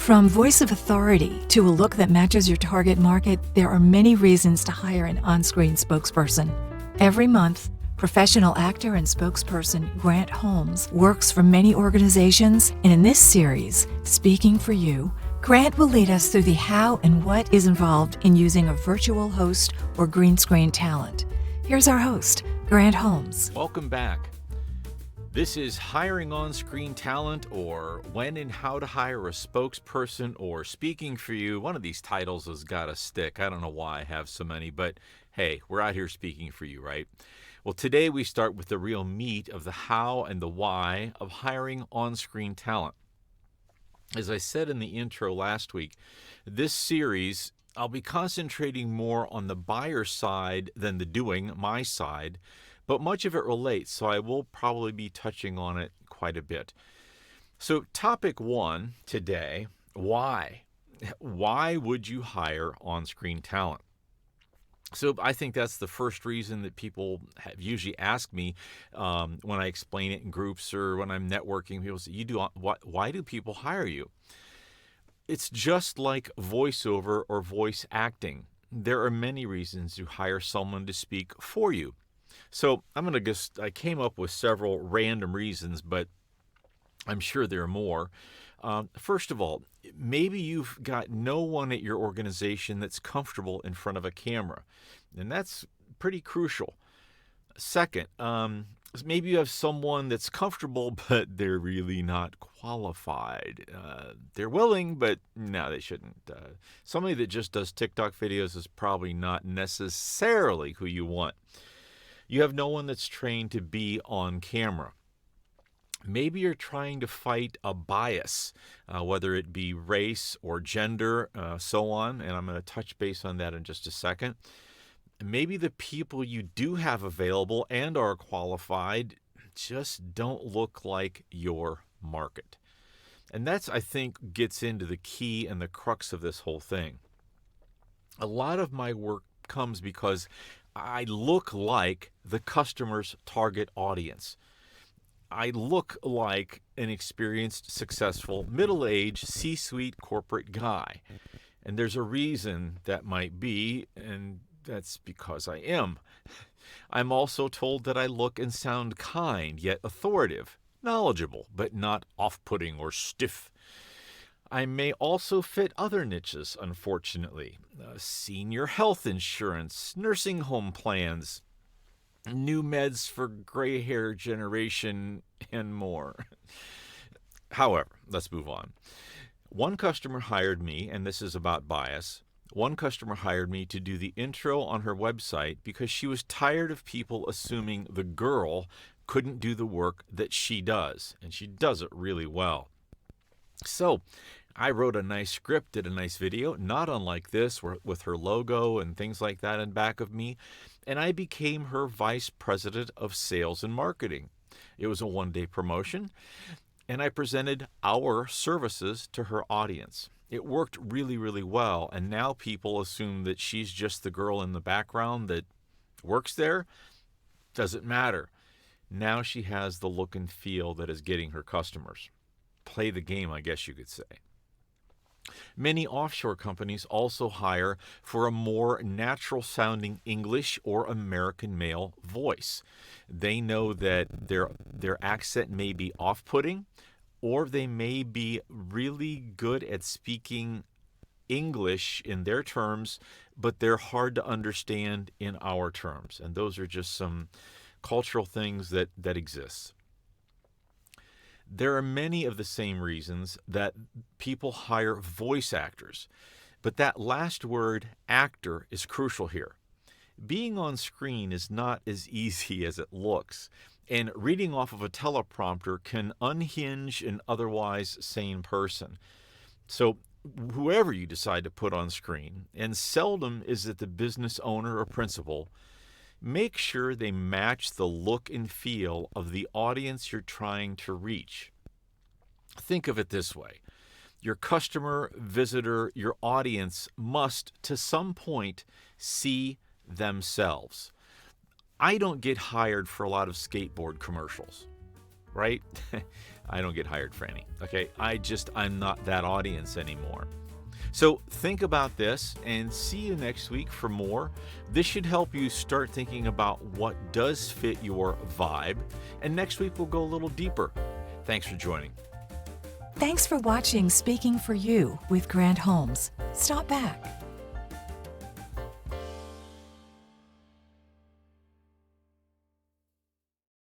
From voice of authority to a look that matches your target market, there are many reasons to hire an on-screen spokesperson. Every month, professional actor and spokesperson Grant Holmes works for many organizations, and in this series, Speaking for You, Grant will lead us through the how and what is involved in using a virtual host or green screen talent. Here's our host, Grant Holmes. Welcome back. This is Hiring On-Screen Talent, or When and How to Hire a Spokesperson, or Speaking for You. One of these titles has got to stick. I don't know why I have so many, but hey, we're out here speaking for you, right? Well, today we start with the real meat of the how and the why of hiring on-screen talent. As I said in the intro last week, this series, I'll be concentrating more on the buyer side than the doing, my side, but much of it relates, so I will probably be touching on it quite a bit. So topic one today, why? Why would you hire on-screen talent? So I think that's the first reason that people have usually asked me when I explain it in groups or when I'm networking. People say, why do people hire you? It's just like voiceover or voice acting. There are many reasons to hire someone to speak for you. So I came up with several random reasons, but I'm sure there are more. First of all, maybe you've got no one at your organization that's comfortable in front of a camera, and that's pretty crucial. Second, maybe you have someone that's comfortable, but they're really not qualified. They're willing, but no, they shouldn't. Somebody that just does TikTok videos is probably not necessarily who you want. You have no one that's trained to be on camera. Maybe you're trying to fight a bias, whether it be race or gender, so on, and I'm going to touch base on that in just a second. Maybe the people you do have available and are qualified just don't look like your market. And that's, I think, gets into the key and the crux of this whole thing. A lot of my work comes because I look like the customer's target audience. I look like an experienced, successful, middle-aged, C-suite corporate guy. And there's a reason that might be, and that's because I am. I'm also told that I look and sound kind, yet authoritative, knowledgeable, but not off-putting or stiff. I may also fit other niches, unfortunately. Senior health insurance, nursing home plans, new meds for gray hair generation, and more. However, let's move on. One customer hired me, and this is about bias. One customer hired me to do the intro on her website because she was tired of people assuming the girl couldn't do the work that she does, and she does it really well. So I wrote a nice script, did a nice video, not unlike this, with her logo and things like that in back of me, and I became her vice president of sales and marketing. It was a one-day promotion, and I presented our services to her audience. It worked really, really well, and now people assume that she's just the girl in the background that works there. Doesn't matter. Now she has the look and feel that is getting her customers. Play the game, I guess you could say. Many offshore companies also hire for a more natural-sounding English or American male voice. They know that their accent may be off-putting, or they may be really good at speaking English in their terms, but they're hard to understand in our terms. And those are just some cultural things that exist. There are many of the same reasons that people hire voice actors, but that last word, actor, is crucial here. Being on screen is not as easy as it looks, and reading off of a teleprompter can unhinge an otherwise sane person. So whoever you decide to put on screen, and seldom is it the business owner or principal, make sure they match the look and feel of the audience you're trying to reach. Think of it this way. Your customer, visitor, your audience must, to some point, see themselves. I don't get hired for a lot of skateboard commercials, right? I don't get hired for any. Okay. I'm not that audience anymore. So think about this and see you next week for more. This should help you start thinking about what does fit your vibe. And next week we'll go a little deeper. Thanks for joining. Thanks for watching Speaking for You with Grant Holmes. Stop back.